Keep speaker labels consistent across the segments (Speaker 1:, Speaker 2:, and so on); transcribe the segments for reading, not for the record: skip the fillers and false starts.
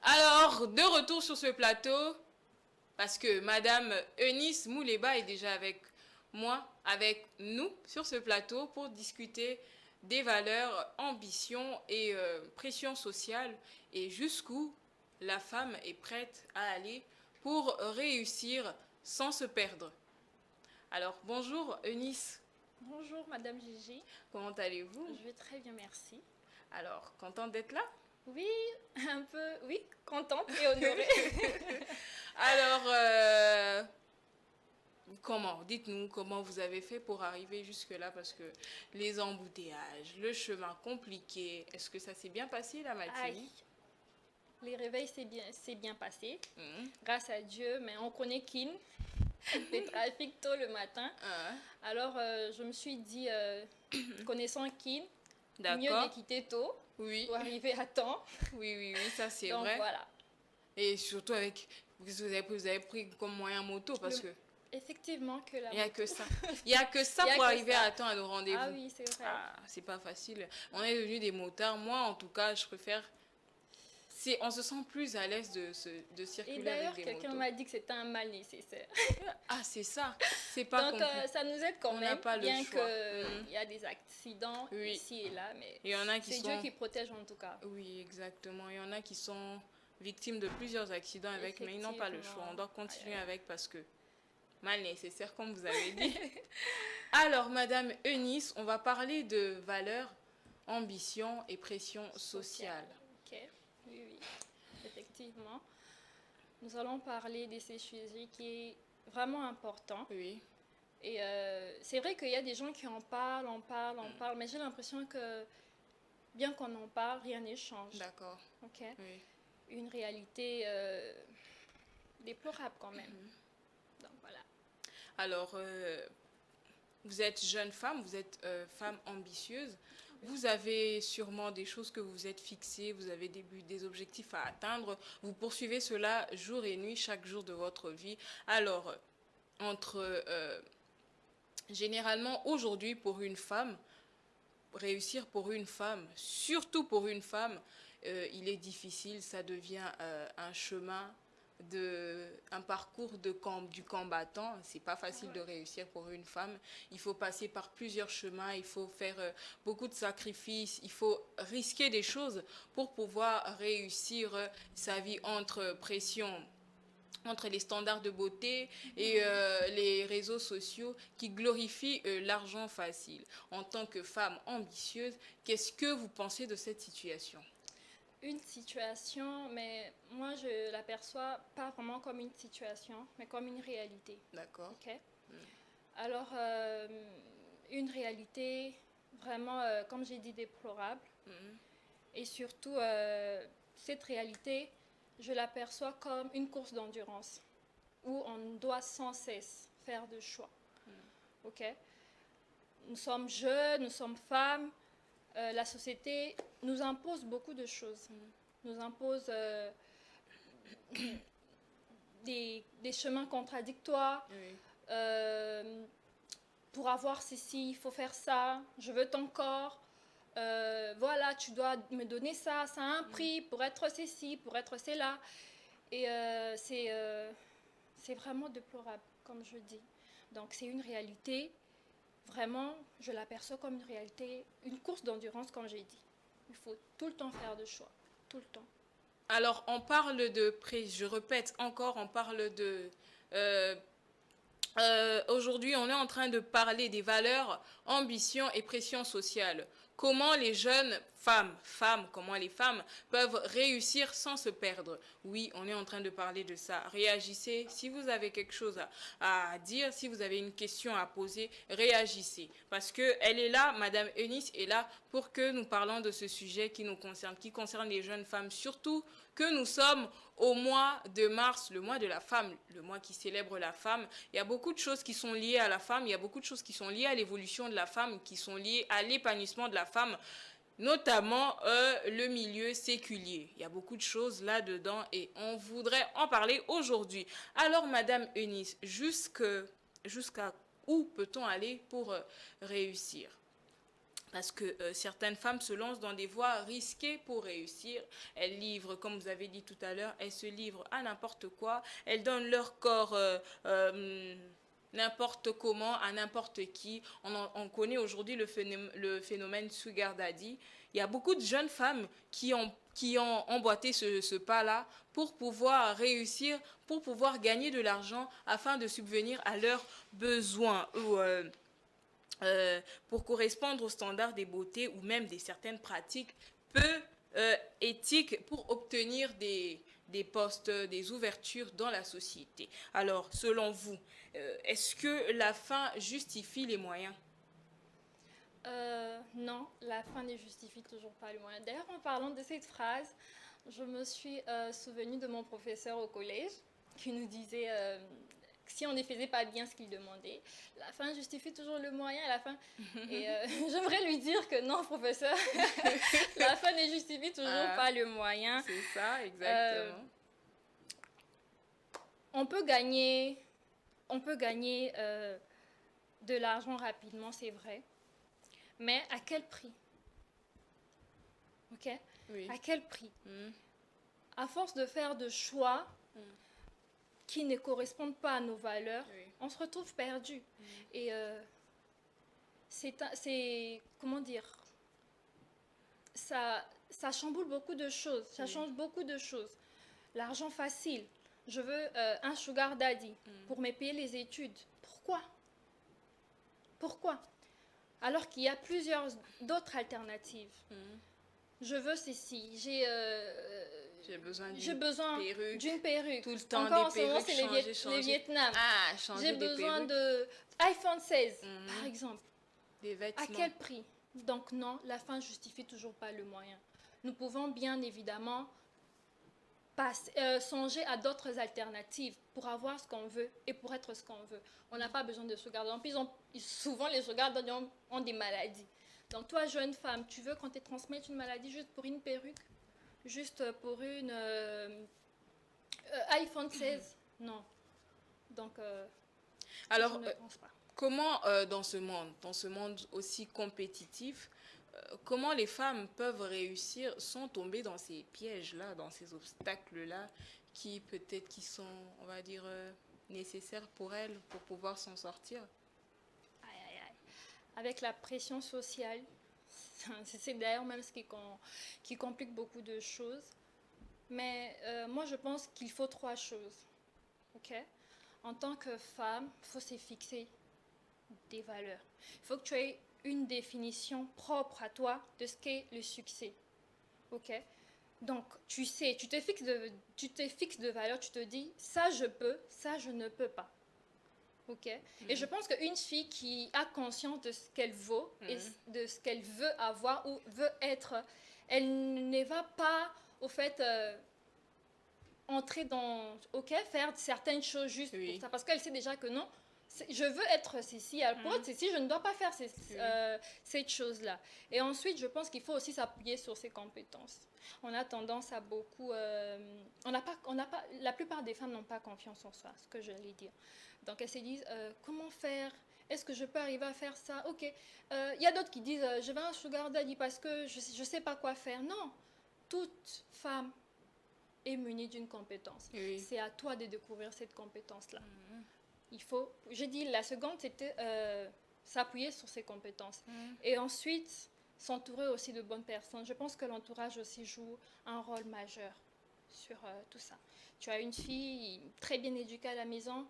Speaker 1: Alors, de retour sur ce plateau, parce que Madame Eunice Mouleba est déjà avec moi, avec nous sur ce plateau pour discuter des valeurs, ambitions et pression sociale et jusqu'où la femme est prête à aller pour réussir sans se perdre. Alors, bonjour Eunice,
Speaker 2: Bonjour Madame Gigi,
Speaker 1: comment allez-vous?
Speaker 2: je vais très bien, merci.
Speaker 1: Alors, contente d'être là?
Speaker 2: Oui, un peu, oui, contente et honorée.
Speaker 1: Alors, comment? Dites-nous comment vous avez fait pour arriver jusque-là parce que les embouteillages, le chemin compliqué, est-ce que ça s'est bien passé la
Speaker 2: Aïe,
Speaker 1: matinée?
Speaker 2: les réveils c'est bien passé,
Speaker 1: Mhm.
Speaker 2: grâce à Dieu, mais on connaît Kin, les trafics tôt le matin.
Speaker 1: Ah,
Speaker 2: Alors je me suis dit, connaissant Kin, mieux de
Speaker 1: d'accord.
Speaker 2: quitter tôt
Speaker 1: Oui,
Speaker 2: pour arriver à temps.
Speaker 1: oui, ça c'est
Speaker 2: Donc
Speaker 1: vrai.
Speaker 2: voilà.
Speaker 1: Et surtout avec, vous avez pris comme moyen moto parce
Speaker 2: Le...
Speaker 1: que
Speaker 2: Effectivement que la
Speaker 1: il n'y a que
Speaker 2: moto.
Speaker 1: ça. Il n'y a que ça
Speaker 2: Il y a
Speaker 1: pour
Speaker 2: que
Speaker 1: arriver
Speaker 2: ça.
Speaker 1: à temps à nos
Speaker 2: Ah
Speaker 1: rendez-vous.
Speaker 2: oui, c'est vrai.
Speaker 1: Ah, c'est pas facile. On est devenus des motards. Moi, en tout cas, je préfère. On se sent plus à l'aise de
Speaker 2: Et
Speaker 1: circuler avec
Speaker 2: d'ailleurs,
Speaker 1: des
Speaker 2: quelqu'un
Speaker 1: motos.
Speaker 2: m'a dit que c'était un mal nécessaire.
Speaker 1: Ah, c'est ça. C'est pas
Speaker 2: Donc,
Speaker 1: compris.
Speaker 2: ça nous aide quand
Speaker 1: On n'a
Speaker 2: même,
Speaker 1: pas le
Speaker 2: bien
Speaker 1: choix.
Speaker 2: qu'il y a des accidents
Speaker 1: Oui.
Speaker 2: ici et là, mais
Speaker 1: Il y en a qui
Speaker 2: c'est Dieu
Speaker 1: sont.
Speaker 2: qui protège en tout cas.
Speaker 1: Oui, exactement. Il y en a qui sont victimes de plusieurs accidents avec, mais ils n'ont pas le choix. On
Speaker 2: Effectivement.
Speaker 1: doit
Speaker 2: Aïe,
Speaker 1: continuer
Speaker 2: aïe,
Speaker 1: avec parce que mal nécessaire, comme vous avez dit. Alors, Madame Eunice, on va parler de valeurs, ambition et pression
Speaker 2: aïe. Social.
Speaker 1: sociale.
Speaker 2: Ok. Oui, oui. Effectivement. Nous allons parler de ces sujets qui est vraiment important.
Speaker 1: Oui,
Speaker 2: Et c'est vrai qu'il y a des gens qui en parlent, mais j'ai l'impression que bien qu'on en parle, rien ne change.
Speaker 1: d'accord.
Speaker 2: Ok.
Speaker 1: Oui.
Speaker 2: Une réalité déplorable quand même. Donc voilà.
Speaker 1: Alors, vous êtes jeune femme, vous êtes femme ambitieuse. Vous avez sûrement des choses que vous vous êtes fixées, vous avez des objectifs à atteindre. Vous poursuivez cela jour et nuit, chaque jour de votre vie. Alors, entre généralement aujourd'hui pour une femme, réussir pour une femme, surtout pour une femme, il est difficile, ça devient un chemin un parcours du combattant. C'est pas facile de réussir pour une femme. Il faut passer par plusieurs chemins, il faut faire beaucoup de sacrifices, il faut risquer des choses pour pouvoir réussir sa vie entre les standards de beauté et les réseaux sociaux qui glorifient l'argent facile. En tant que femme ambitieuse, qu'est-ce que vous pensez de cette situation?
Speaker 2: Une situation, mais moi je l'aperçois pas vraiment comme une situation, mais comme une réalité.
Speaker 1: D'accord.
Speaker 2: Ok. Alors, une réalité vraiment, comme j'ai dit, déplorable.
Speaker 1: Mhm.
Speaker 2: Et surtout, cette réalité, je l'aperçois comme une course d'endurance où on doit sans cesse faire de choix. Ok. Nous sommes jeunes, nous sommes femmes. La société nous impose beaucoup de choses. Nous impose des chemins contradictoires.
Speaker 1: Oui.
Speaker 2: Pour avoir ceci, il faut faire ça. Je veux ton corps. Voilà, tu dois me donner ça. Ça a un prix pour être ceci, pour être cela. Et c'est vraiment déplorable, comme je dis. Donc c'est une réalité. Vraiment, je l'aperçois comme une réalité, une course d'endurance, comme j'ai dit. Il faut tout le temps faire de choix. Tout le temps.
Speaker 1: Alors, on parle je répète encore, on parle de euh, aujourd'hui, on est en train de parler des valeurs, ambitions et pression sociale. Comment les jeunes comment les femmes peuvent réussir sans se perdre. Oui, on est en train de parler de ça. Réagissez. Si vous avez quelque chose à dire, si vous avez une question à poser, réagissez. Parce que elle est là, Madame Eunice est là pour que nous parlons de ce sujet qui concerne les jeunes femmes. Surtout que nous sommes au mois de mars, le mois de la femme, le mois qui célèbre la femme. Il y a beaucoup de choses qui sont liées à la femme, il y a beaucoup de choses qui sont liées à l'évolution de la femme, qui sont liées à l'épanouissement de la femme, notamment le milieu séculier. Il y a beaucoup de choses là-dedans et on voudrait en parler aujourd'hui. Alors, Madame Eunice, jusqu'à où peut-on aller pour réussir? Parce que certaines femmes se lancent dans des voies risquées pour réussir. Elles livrent, comme vous avez dit tout à l'heure, elles se livrent à n'importe quoi. Elles donnent leur corps n'importe comment, à n'importe qui. On connaît aujourd'hui le phénomène Sugar Daddy. Il y a beaucoup de jeunes femmes qui ont emboîté ce pas-là pour pouvoir réussir, pour pouvoir gagner de l'argent afin de subvenir à leurs besoins ou pour correspondre aux standards des beautés ou même des certaines pratiques peu éthiques pour obtenir des postes, des ouvertures dans la société. Alors, selon vous, est-ce que la fin justifie les moyens?
Speaker 2: Non, la fin ne justifie toujours pas le moyen. D'ailleurs, en parlant de cette phrase, je me suis souvenue de mon professeur au collège qui nous disait si on ne faisait pas bien ce qu'il demandait, la fin justifie toujours le moyen à la fin. Et j'aimerais lui dire que non, professeur, la fin ne justifie toujours pas le moyen.
Speaker 1: C'est ça, exactement.
Speaker 2: On peut gagner de l'argent rapidement, c'est vrai. Mais à quel prix? Ok?
Speaker 1: Oui.
Speaker 2: À quel prix? À force de faire de choix qui ne correspondent pas à nos valeurs, on se retrouve perdu. Et c'est, comment dire, ça chamboule beaucoup de choses, ça change beaucoup de choses. L'argent facile, je veux un sugar daddy pour me payer les études. Pourquoi? Alors qu'il y a plusieurs d'autres alternatives. Je veux ceci, j'ai besoin d'une perruque.
Speaker 1: Tout le temps,
Speaker 2: encore
Speaker 1: des perruques,
Speaker 2: c'est les Vietnam. J'ai besoin de iPhone 16, par exemple.
Speaker 1: Des vêtements.
Speaker 2: À quel prix? Donc non, la fin justifie toujours pas le moyen. Nous pouvons bien évidemment songer à d'autres alternatives pour avoir ce qu'on veut et pour être ce qu'on veut. On n'a pas besoin de se garder. En plus, souvent, les regards ont des maladies. Donc, toi, jeune femme, tu veux qu'on te transmette une maladie juste pour une perruque? Juste pour une iPhone 16? Non. Donc,
Speaker 1: alors,
Speaker 2: je ne pense pas.
Speaker 1: Comment, dans ce monde aussi compétitif, comment les femmes peuvent réussir sans tomber dans ces pièges-là, dans ces obstacles-là, qui peut-être qui sont, on va dire, nécessaires pour elles pour pouvoir s'en sortir?
Speaker 2: Avec la pression sociale, c'est d'ailleurs même ce qui complique beaucoup de choses. Mais moi, je pense qu'il faut 3 choses. Ok? En tant que femme, il faut se fixer des valeurs. Il faut que tu aies une définition propre à toi de ce qu'est le succès. Ok? Donc, tu sais, tu te fixes de valeurs, tu te dis, ça je peux, ça je ne peux pas. Ok? Et je pense qu'une fille qui a conscience de ce qu'elle vaut et de ce qu'elle veut avoir ou veut être, elle ne va pas, au fait, entrer dans, faire certaines choses juste pour ça. Parce qu'elle sait déjà que non, je veux être ceci, pour être ceci, je ne dois pas faire cette chose-là. Et ensuite, je pense qu'il faut aussi s'appuyer sur ses compétences. On a tendance à beaucoup... la plupart des femmes n'ont pas confiance en soi, ce que je vais dire. Donc, elles se disent, comment faire? Est-ce que je peux arriver à faire ça? Ok. Il y a d'autres qui disent, je vais à un sugar daddy parce que je ne sais pas quoi faire. Non. Toute femme est munie d'une compétence. Oui. C'est à toi de découvrir cette compétence-là. Il faut, j'ai dit, la seconde, c'était s'appuyer sur ses compétences. Et ensuite, s'entourer aussi de bonnes personnes. Je pense que l'entourage aussi joue un rôle majeur sur tout ça. Tu as une fille très bien éduquée à la maison,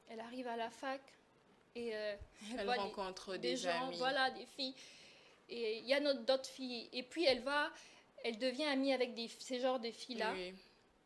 Speaker 2: elle arrive à la fac et
Speaker 1: elle rencontre des
Speaker 2: gens,
Speaker 1: amis.
Speaker 2: Voilà, des filles. Et il y a d'autres filles. Et puis, elle devient amie avec ces genres de filles-là. Oui.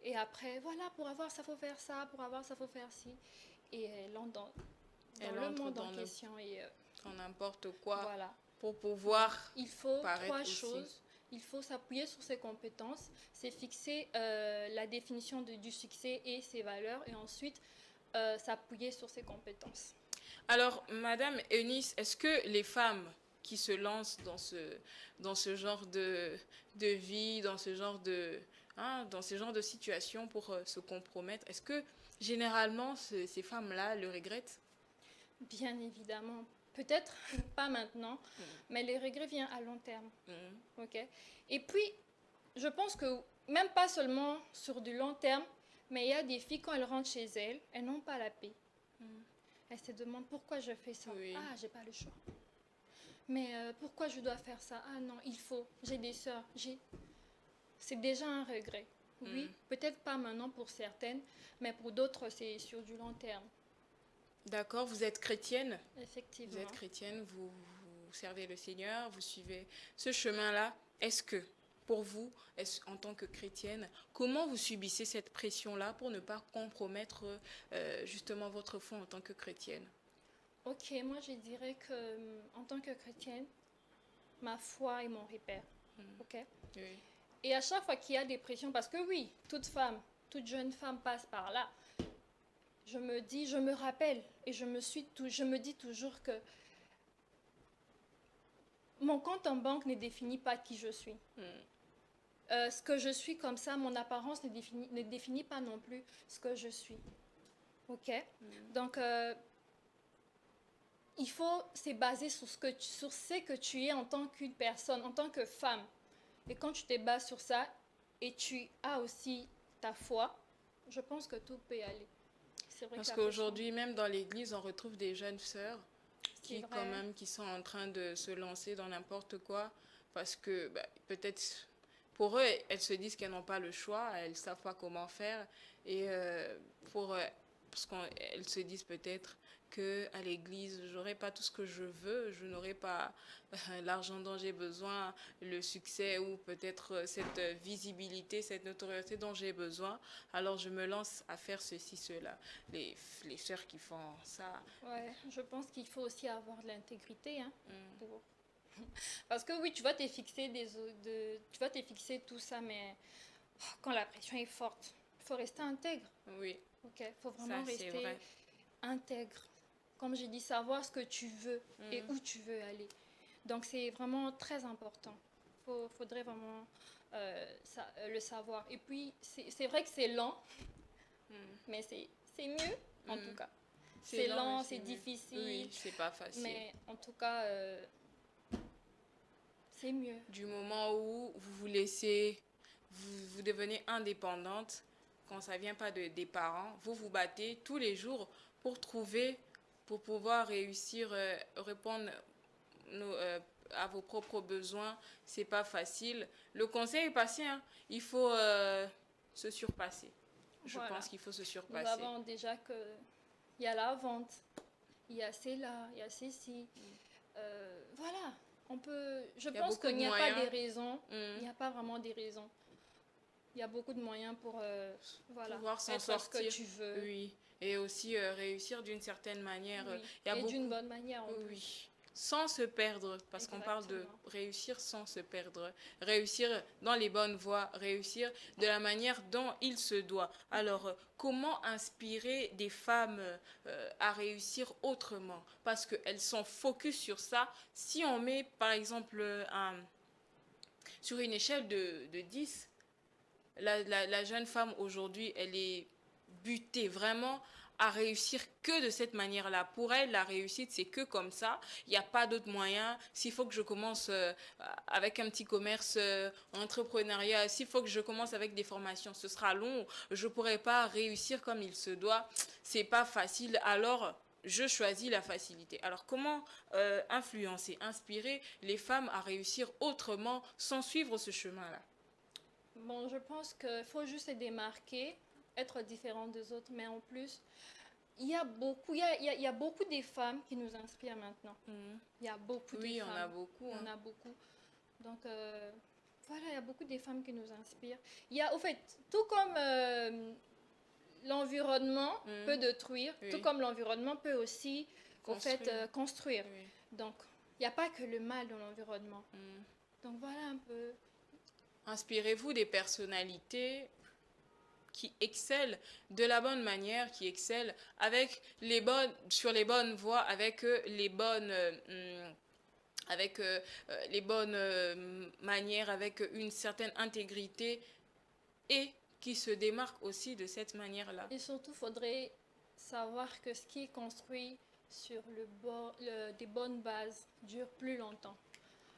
Speaker 2: Et après, voilà, pour avoir ça, faut faire ça, pour avoir ça, faut faire ci. Et elle entre dans le monde en question.
Speaker 1: Dans n'importe quoi.
Speaker 2: Voilà.
Speaker 1: Pour pouvoir.
Speaker 2: Il faut 3 choses. Il faut s'appuyer sur ses compétences, c'est fixer la définition du succès et ses valeurs, et ensuite s'appuyer sur ses compétences.
Speaker 1: Alors, Madame Eunice, est-ce que les femmes qui se lancent dans ce genre de vie, dans ce genre de situation pour se compromettre, est-ce que généralement ces femmes-là le regrettent?
Speaker 2: Bien évidemment, peut-être pas maintenant, mais les regrets viennent à long terme. Ok? Et puis, je pense que même pas seulement sur du long terme, mais il y a des filles, quand elles rentrent chez elles, elles n'ont pas la paix. Elles se demandent pourquoi je fais ça.
Speaker 1: Oui.
Speaker 2: Ah, j'ai pas le choix. Mais pourquoi je dois faire ça? Ah non, il faut. J'ai des sœurs. C'est déjà un regret. Oui, peut-être pas maintenant pour certaines, mais pour d'autres, c'est sur du long terme.
Speaker 1: D'accord, vous êtes chrétienne?
Speaker 2: Effectivement.
Speaker 1: Vous êtes chrétienne, vous servez le Seigneur, vous suivez ce chemin-là. Est-ce que, pour vous, en tant que chrétienne, comment vous subissez cette pression-là pour ne pas compromettre justement votre foi en tant que chrétienne?
Speaker 2: Ok, moi je dirais que en tant que chrétienne, ma foi est mon repère. Ok?
Speaker 1: Oui.
Speaker 2: Et à chaque fois qu'il y a des pressions, parce que oui, toute femme, toute jeune femme passe par là, je me rappelle et je me dis toujours que mon compte en banque ne définit pas qui je suis. Ce que je suis comme ça, mon apparence ne définit pas non plus ce que je suis. Ok? Donc, il faut se baser sur ce que tu es en tant qu'une personne, en tant que femme. Et quand tu te bases sur ça et tu as aussi ta foi, je pense que tout peut y aller. C'est vrai
Speaker 1: Parce
Speaker 2: que
Speaker 1: qu'aujourd'hui, même dans l'église, on retrouve des jeunes sœurs qui,
Speaker 2: vrai.
Speaker 1: quand même, qui sont en train de se lancer dans n'importe quoi. Parce que peut-être, pour eux, elles se disent qu'elles n'ont pas le choix, elles ne savent pas comment faire. Et parce qu'elles se disent peut-être qu'à l'église, j'aurai pas tout ce que je veux, je n'aurai pas l'argent dont j'ai besoin, le succès ou peut-être cette visibilité, cette notoriété dont j'ai besoin. Alors je me lance à faire ceci, cela. Les sœurs qui font ça.
Speaker 2: Ouais, je pense qu'il faut aussi avoir de l'intégrité, hein, parce que oui, tu vas te fixer tu vas te fixer tout ça, mais quand la pression est forte, il faut rester intègre.
Speaker 1: Oui.
Speaker 2: Ok, il faut vraiment
Speaker 1: Ça, c'est
Speaker 2: rester
Speaker 1: vrai.
Speaker 2: intègre. Comme j'ai dit, savoir ce que tu veux et où tu veux aller. Donc c'est vraiment très important. Faudrait vraiment le savoir. Et puis c'est vrai que c'est lent, mais c'est mieux en tout cas. C'est lent, c'est difficile.
Speaker 1: Oui, c'est pas facile.
Speaker 2: Mais en tout cas, c'est mieux.
Speaker 1: Du moment où vous vous laissez, vous devenez indépendante, quand ça vient pas des parents, vous vous battez tous les jours pour trouver, pour pouvoir réussir, répondre à vos propres besoins. C'est pas facile. Le conseil est passé, hein. Il faut se surpasser. Je
Speaker 2: Voilà.
Speaker 1: pense qu'il faut se
Speaker 2: Nous
Speaker 1: surpasser.
Speaker 2: avons déjà que il y a la vente, il y a celle-là, il y a ceci. Voilà. Je pense qu'il n'y a pas des raisons. Il n'y a pas vraiment des raisons. Il y a beaucoup de moyens pour
Speaker 1: pouvoir s'en
Speaker 2: être
Speaker 1: sortir.
Speaker 2: ce que tu veux.
Speaker 1: Oui. Et aussi réussir d'une certaine manière.
Speaker 2: Oui.
Speaker 1: Il y a
Speaker 2: Et
Speaker 1: beaucoup...
Speaker 2: d'une bonne manière en
Speaker 1: Oui.
Speaker 2: plus.
Speaker 1: Sans se perdre, parce qu'on parle de
Speaker 2: Exactement.
Speaker 1: réussir sans se perdre. Réussir dans les bonnes voies, réussir de la manière dont il se doit. Alors, comment inspirer des femmes à réussir autrement? Parce qu'elles sont focus sur ça. Si on met, par exemple, sur une échelle de 10, la jeune femme aujourd'hui, elle est butée vraiment à réussir que de cette manière-là. Pour elle, la réussite, c'est que comme ça. Il n'y a pas d'autre moyen. S'il faut que je commence avec un petit commerce entrepreneuriat, s'il faut que je commence avec des formations, ce sera long. Je ne pourrai pas réussir comme il se doit. C'est pas facile. Alors, je choisis la facilité. Alors, comment influencer, inspirer les femmes à réussir autrement sans suivre ce chemin-là?
Speaker 2: Bon, je pense qu'il faut juste se démarquer, être différent des autres, mais en plus, il y a beaucoup de femmes qui nous inspirent maintenant. Il y a beaucoup de femmes.
Speaker 1: Oui, on a beaucoup.
Speaker 2: On a beaucoup. Donc, voilà, il y a beaucoup de femmes qui nous inspirent. Il y a, au fait, tout comme l'environnement peut détruire, tout comme l'environnement peut aussi, construire.
Speaker 1: Oui.
Speaker 2: Donc, il n'y a pas que le mal dans l'environnement. Donc, voilà un peu.
Speaker 1: Inspirez-vous des personnalités qui excellent de la bonne manière, qui excellent avec sur les bonnes voies, avec les bonnes manières, avec une certaine intégrité et qui se démarquent aussi de cette manière-là.
Speaker 2: Et surtout, il faudrait savoir que ce qui est construit sur des bonnes bases dure plus longtemps.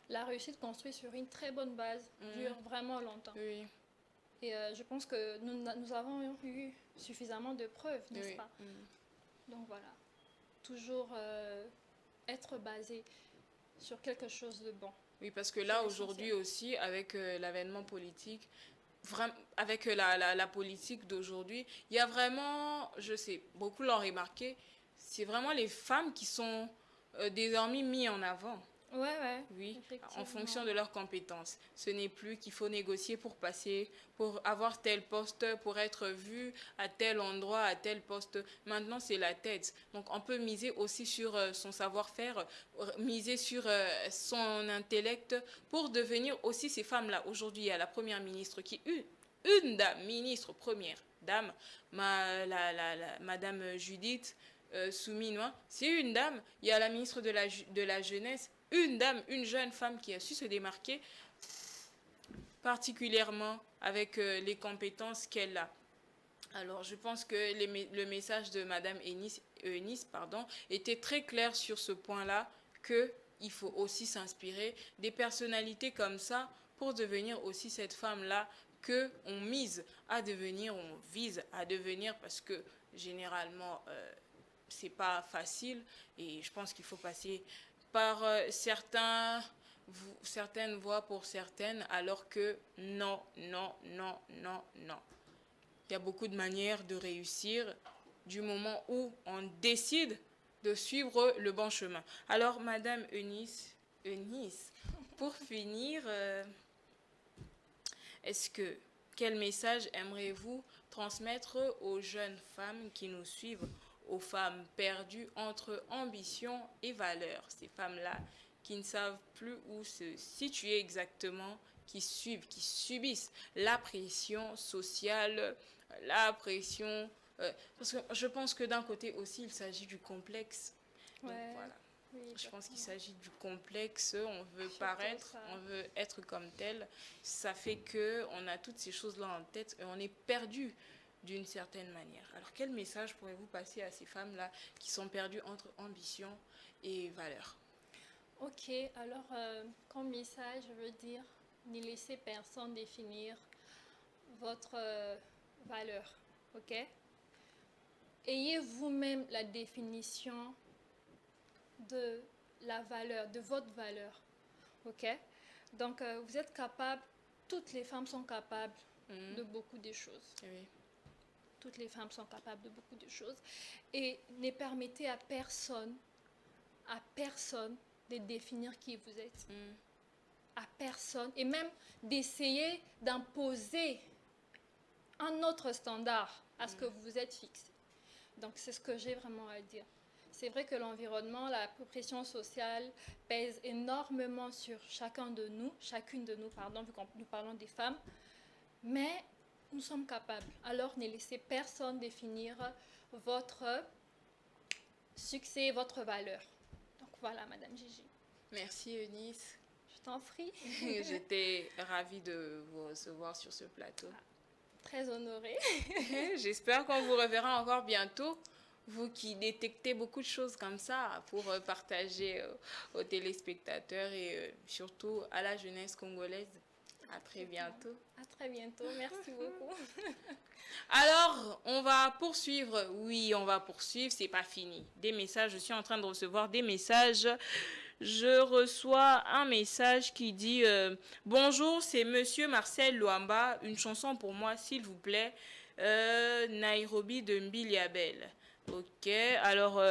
Speaker 2: La réussite construite sur une très bonne base dure vraiment longtemps.
Speaker 1: Oui.
Speaker 2: Et je pense que nous avons eu suffisamment de preuves, n'est-ce pas? Donc voilà, toujours être basé sur quelque chose de bon.
Speaker 1: Oui, parce que là, aujourd'hui aussi, avec l'avènement politique, avec la politique d'aujourd'hui, il y a vraiment, je sais, beaucoup l'ont remarqué, c'est vraiment les femmes qui sont désormais mises en avant.
Speaker 2: Ouais,
Speaker 1: oui, en fonction de leurs compétences. Ce n'est plus qu'il faut négocier pour passer, pour avoir tel poste, pour être vu à tel endroit, à tel poste. Maintenant, c'est la tête. Donc, on peut miser aussi sur son savoir-faire, miser sur son intellect pour devenir aussi ces femmes-là. Aujourd'hui, il y a la première ministre qui est une dame, ministre, première dame, Madame Judith Souminois, c'est une dame. Il y a la ministre de la Jeunesse, une dame, une jeune femme qui a su se démarquer particulièrement avec les compétences qu'elle a. Alors, je pense que le message de Madame Eunice était très clair sur ce point-là, qu'il faut aussi s'inspirer des personnalités comme ça pour devenir aussi cette femme-là qu'on mise à devenir, on vise à devenir, parce que généralement, c'est pas facile et je pense qu'il faut passer par certaines voies pour certaines, alors que non. Il y a beaucoup de manières de réussir du moment où on décide de suivre le bon chemin. Alors, Madame Eunice, pour finir, quel message aimeriez-vous transmettre aux jeunes femmes qui nous suivent, aux femmes perdues entre ambition et valeur, ces femmes-là qui ne savent plus où se situer exactement, qui subissent la pression sociale, la pression... parce que je pense que d'un côté aussi, il s'agit du complexe. Donc, voilà. Oui, je pense qu'il s'agit du complexe, on veut paraître, on veut être comme tel. Ça fait qu'on a toutes ces choses-là en tête et on est perdu d'une certaine manière. Alors, quel message pourrez-vous passer à ces femmes-là qui sont perdues entre ambition et valeur?
Speaker 2: Ok, alors, comme message, je veux dire, ne laissez personne définir votre valeur, ok? Ayez vous-même la définition de la valeur, de votre valeur, ok? Donc, vous êtes capable, toutes les femmes sont capables de beaucoup de choses.
Speaker 1: Oui.
Speaker 2: Toutes les femmes sont capables de beaucoup de choses. Et ne permettez à personne de définir qui vous êtes. À personne. Et même d'essayer d'imposer un autre standard à ce que vous vous êtes fixé. Donc, c'est ce que j'ai vraiment à dire. C'est vrai que l'environnement, la pression sociale pèse énormément sur chacune de nous, vu que nous parlons des femmes, mais nous sommes capables. Alors, ne laissez personne définir votre succès, votre valeur. Donc voilà, Madame Gigi.
Speaker 1: Merci Eunice.
Speaker 2: Je t'en prie.
Speaker 1: J'étais ravie de vous recevoir sur ce plateau.
Speaker 2: Très honorée.
Speaker 1: J'espère qu'on vous reverra encore bientôt. Vous qui détectez beaucoup de choses comme ça pour partager aux téléspectateurs et surtout à la jeunesse congolaise. À très bientôt.
Speaker 2: À très bientôt. Merci beaucoup.
Speaker 1: Alors, on va poursuivre. Oui, on va poursuivre. C'est pas fini. Des messages. Je suis en train de recevoir des messages. Je reçois un message qui dit bonjour, c'est Monsieur Marcel Luamba. Une chanson pour moi, s'il vous plaît. Nairobi de Mbiliabel. Ok, alors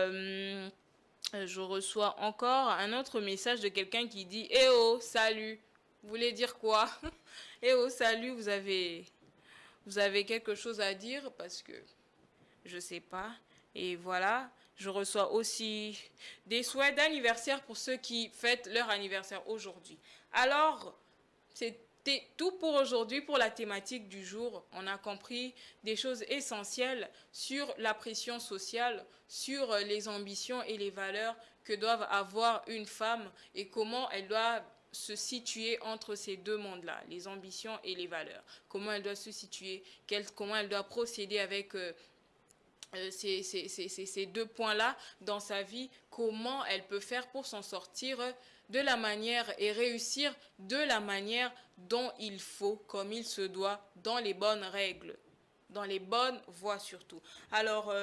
Speaker 1: je reçois encore un autre message de quelqu'un qui dit « Eh oh, salut !» Vous voulez dire quoi? « Eh oh, salut, vous avez quelque chose à dire ?» Parce que je sais pas. Et voilà, je reçois aussi des souhaits d'anniversaire pour ceux qui fêtent leur anniversaire aujourd'hui. Alors, c'était tout pour aujourd'hui, pour la thématique du jour. On a compris des choses essentielles sur la pression sociale, sur les ambitions et les valeurs que doivent avoir une femme et comment elle doit se situer entre ces deux mondes-là, les ambitions et les valeurs. Comment elle doit se situer, comment elle doit procéder avec ces deux points-là dans sa vie, comment elle peut faire pour s'en sortir de la manière et réussir de la manière dont il faut, comme il se doit, dans les bonnes règles, dans les bonnes voies surtout. Alors,